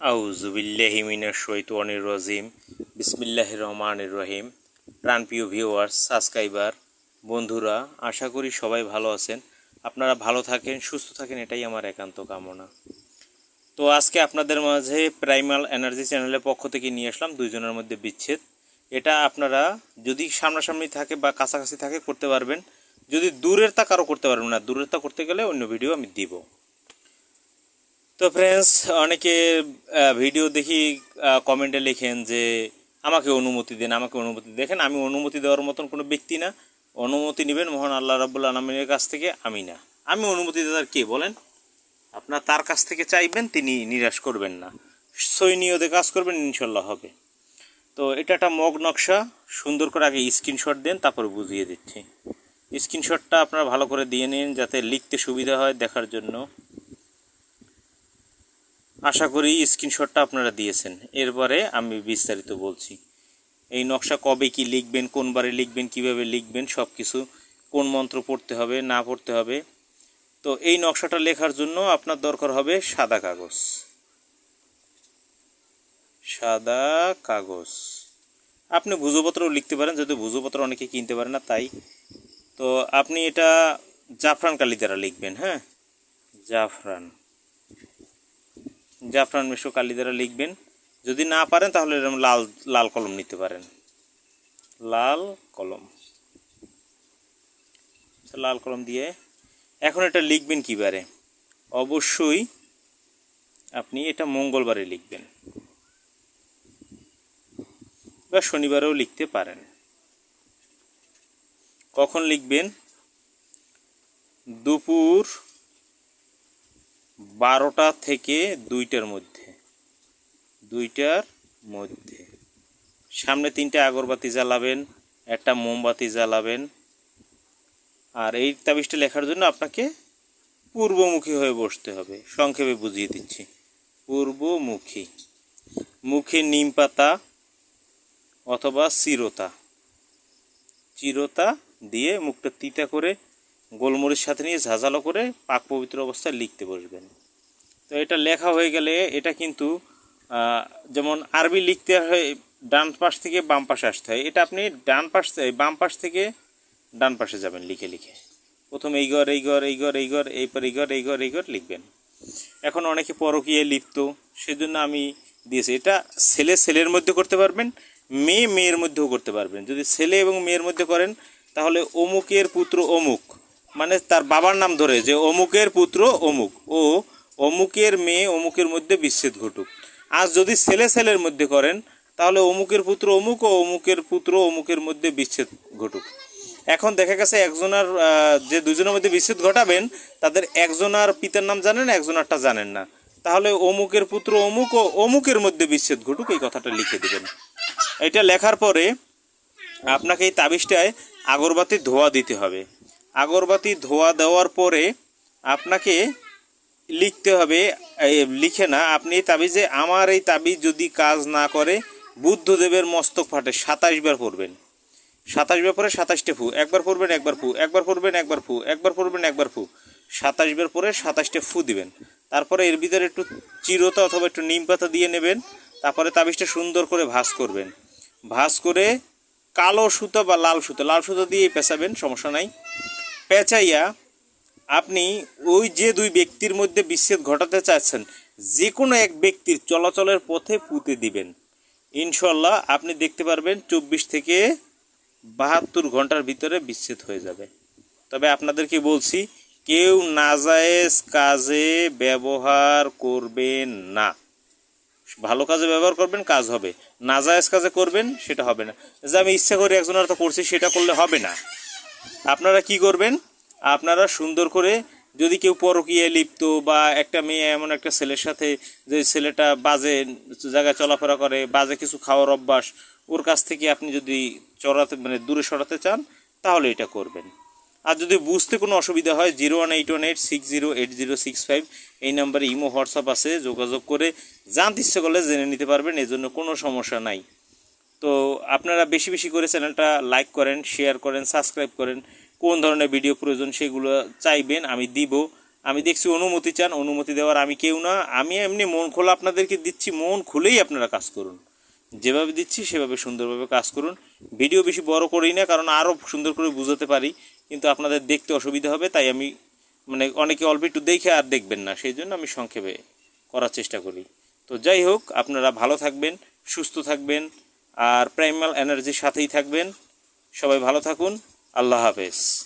আউযুবিল্লাহি মিনাশ শাইতানির রাজিম বিসমিল্লাহির রহমানির রহিম। প্রাণপ্রিয় ভিউয়ার্স, সাবস্ক্রাইবার, বন্ধুরা, আশা করি সবাই ভালো আছেন। আপনারা ভালো থাকেন, সুস্থ থাকেন, এটাই আমার একান্ত কামনা। তো আজকে আপনাদের মাঝে প্রাইমাল এনার্জি চ্যানেলের পক্ষ থেকে নিয়ে আসলাম দুইজনের মধ্যে বিচ্ছেদ। এটা আপনারা যদি সামনাসামনি থাকে বা কাছাকাছি থাকে করতে পারবেন, যদি দূরের তা কারো করতে পারবেন না। দূরের তা করতে গেলে অন্য ভিডিও আমি দিব। তো ফ্রেন্ডস, অনেকে ভিডিও দেখি কমেন্টে লেখেন যে আমাকে অনুমতি দেন, আমাকে অনুমতি। দেখেন, আমি অনুমতি দেওয়ার মতন কোনো ব্যক্তি না। অনুমতি নেবেন মহান আল্লাহ রাব্বুল আলামিনের কাছ থেকে, আমি না। আমি অনুমতি দেওয়ার কে বলেন? আপনার তার কাছ থেকে চাইবেন, তিনি নিরাশ করবেন না। সই নিয়তে কাজ করবেন, ইনশাল্লাহ হবে। তো এটা একটা মগ নকশা। সুন্দর করে আগে স্ক্রিনশট দেন, তারপরে বুঝিয়ে দিচ্ছি। স্ক্রিনশটটা আপনারা ভালো করে দিয়ে নিন যাতে লিখতে সুবিধা হয় দেখার জন্য। আশা করি স্ক্রিনশটটা আপনারা দিয়েছেন। এরপরে আমি বিস্তারিত বলছি। এই নকশা কবে কি লিখবেন, কোন বারে লিখবেন, কিভাবে লিখবেন, সব কিছু, কোন মন্ত্র পড়তে হবে না পড়তে হবে। তো এই নকশাটা লেখার জন্য আপনার দরকার হবে সাদা কাগজ। সাদা কাগজ, আপনি ভুজপত্রও লিখতে পারেন, যদি ভুজপত্র অনেকে কিনতে পারে না তাই। তো আপনি এটা জাফরান কালি দ্বারা লিখবেন। হ্যাঁ, জাফরান মিশ্র কালি দ্বারা লিখবেন। যদি না পারেন তাহলে এরকম লাল লাল কলম নিতে পারেন। লাল কলম, লাল কলম দিয়ে এখন এটা লিখবেন কিবারে? অবশ্যই আপনি এটা মঙ্গলবারে লিখবেন বা শনিবারেও লিখতে পারেন। কখন লিখবেন? দুপুর 12টা থেকে 2টার মধ্যে। সামনে 3টে আগরবাতি জ্বালাবেন, একটা মোমবাতি জ্বালাবেন। আর এই তাবিজটা লেখার জন্য আপনাকে পূর্বমুখী হয়ে বসতে হবে। সংক্ষেপে বুঝিয়ে দিচ্ছি। পূর্বমুখী, মুখে নিম পাতা অথবা চিরতা দিয়ে মুখটা তিতা করে গোলমরিচ সাথে নিয়ে ঝাঁঝালো করে পাক পবিত্র অবস্থায় লিখতে বসবেন। তো এটা লেখা হয়ে গেলে এটা কিন্তু যেমন আরবি লিখতে হয় ডান পাশ থেকে বাম পাশে আসতে হয়। এটা আপনি বাম পাশ থেকে ডান পাশে যাবেন লিখে লিখে। প্রথম এই ঘর এইপর এই ঘর লিখবেন। এখন অনেকে পরকীয়ায় লিপ্ত, সেজন্য আমি দিয়েছি। এটা ছেলের মধ্যে করতে পারবেন, মেয়ের মধ্যেও করতে পারবেন। যদি ছেলে এবং মেয়ের মধ্যে করেন তাহলে অমুকের পুত্র অমুক, মানে তার বাবার নাম ধরে যে অমুকের পুত্র অমুক ও অমুকের মেয়ে অমুকের মধ্যে বিচ্ছেদ ঘটুক। আর যদি ছেলের মধ্যে করেন তাহলে অমুকের পুত্র অমুক ও অমুকের পুত্র অমুকের মধ্যে বিচ্ছেদ ঘটুক। এখন দেখা গেছে একজনার যে দুজনের মধ্যে বিচ্ছেদ ঘটাবেন তাদের একজনার পিতার নাম জানেন, একজনারটা জানেন না। তাহলে অমুকের পুত্র অমুক ও অমুকের মধ্যে বিচ্ছেদ ঘটুক, এই কথাটা লিখে দেবেন। এটা লেখার পরে আপনাকে এই তাবিজটায় আগরবাতি ধোয়া দিতে হবে। আগরবাতি ধোয়া দেওয়ার পরে আপনাকে লিখতে হবে, লিখে না, আপনি তাবিজে আমার এই তাবিজ যদি কাজ না করে বুদ্ধদেবের মস্তক ফাটে 27 বার পড়বেন। 27 বার পরে 27টে ফু, একবার পড়বেন একবার ফু, একবার পড়বেন একবার ফু, একবার পড়বেন একবার ফু, 27 বার পরে 27টে ফু দিবেন। তারপরে এর ভিতরে একটু চিরতা অথবা একটু নিম পাতা দিয়ে নেবেন। তারপরে তাবিজটা সুন্দর করে ভাঁজ করবেন। ভাঁজ করে কালো সুতো বা লাল সুতো দিয়ে পেঁচাবেন, সমস্যা নাই। পেঁচাইয়া আপনি ওই যে দুই ব্যক্তির মধ্যে বিচ্ছেদ ঘটাতে চাচ্ছেন যে কোনো এক ব্যক্তির চলাচলের পথে পুঁতে দিবেন। ইনশাল্লাহ আপনি দেখতে পারবেন 24 থেকে 72 ঘন্টার ভিতরে বিচ্ছেদ হয়ে যাবে। তবে আপনাদেরকে বলছি, কেউ নাজায়েজ কাজে ব্যবহার করবেন না। ভালো কাজে ব্যবহার করবেন, কাজ হবে। নাজায়েজ কাজে করবেন, সেটা হবে না। যে আমি ইচ্ছা করে একজনের তো করছি, সেটা করলে হবে না। আপনারা কি করবেন? আপনারা সুন্দর করে, যদি কেউ পরকীয়ায় লিপ্ত বা একটা মেয়ে এমন একটা ছেলের সাথে যে ছেলেটা বাজে জায়গায় চলাফেরা করে, বাজে কিছু খাওয়ার অভ্যাস, ওর কাছ থেকে আপনি যদি দূরে সরাতে চান তাহলে এটা করবেন। আর যদি বুঝতে কোনো অসুবিধা হয় 01818608065 এই নাম্বারে ইমো হোয়াটসঅ্যাপ আছে, যোগাযোগ করে জানতে ইচ্ছে করলে জেনে নিতে পারবেন, এজন্য কোনো সমস্যা নাই। তো আপনারা বেশি বেশি করে চ্যানেলটা লাইক করেন, শেয়ার করেন, সাবস্ক্রাইব করেন। কোন ধরনের ভিডিও প্রয়োজন সেগুলো চাইবেন, আমি দিব। আমি দেখছি অনুমতি চান, অনুমতি দেওয়ার আমি কেউ না, আমি এমনি মন খোলা আপনাদেরকে দিচ্ছি, মন খুলেই আপনারা কাজ করুন, যেভাবে দিচ্ছি সেভাবে সুন্দরভাবে কাজ করুন। ভিডিও বেশি বড় করি না, কারণ আরও সুন্দর করে বুঝাতে পারি, কিন্তু আপনাদের দেখতে অসুবিধা হবে, তাই আমি মানে অনেকে অল্প একটু দেখে আর দেখবেন না, সেই জন্য আমি সংক্ষেপে করার চেষ্টা করি। তো যাই হোক, আপনারা ভালো থাকবেন, সুস্থ থাকবেন, আর প্রাইমাল এনার্জির সাথেই থাকবেন। সবাই ভালো থাকুন। আল্লাহ হাফেজ।